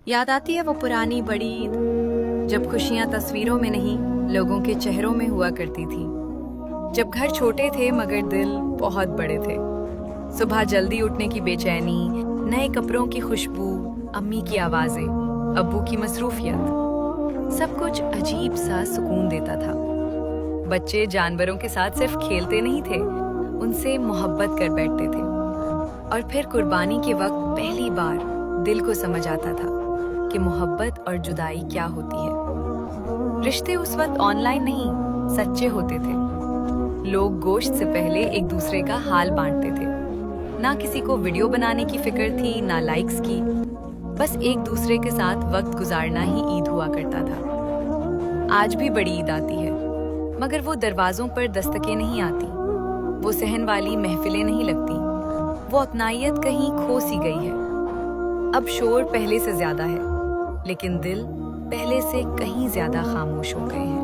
याद आती है वो पुरानी बड़ी ईद, जब खुशियां तस्वीरों में नहीं लोगों के चेहरों में हुआ करती थी। जब घर छोटे थे मगर दिल बहुत बड़े थे। सुबह जल्दी उठने की बेचैनी, नए कपड़ों की खुशबू, अम्मी की आवाजें, अब्बू की मसरूफियत, सब कुछ अजीब सा सुकून देता था। बच्चे जानवरों के साथ सिर्फ खेलते नहीं थे, उनसे मोहब्बत कर बैठते थे। और फिर कुर्बानी के वक्त पहली बार दिल को समझ आता था कि मोहब्बत और जुदाई क्या होती है। रिश्ते उस वक्त ऑनलाइन नहीं, सच्चे होते थे। लोग गोश्त से पहले एक दूसरे का हाल बांटते थे। ना किसी को वीडियो बनाने की फिक्र थी, ना लाइक्स की। बस एक दूसरे के साथ वक्त गुजारना ही ईद हुआ करता था। आज भी बड़ी ईद आती है, मगर वो दरवाजों पर दस्तकें नहीं आती, वो सहन वाली महफिलें नहीं लगती, वो अपनाइयत कहीं खो सी गई है। अब शोर पहले से ज्यादा है, लेकिन दिल पहले से कहीं ज्यादा खामोश हो गए हैं।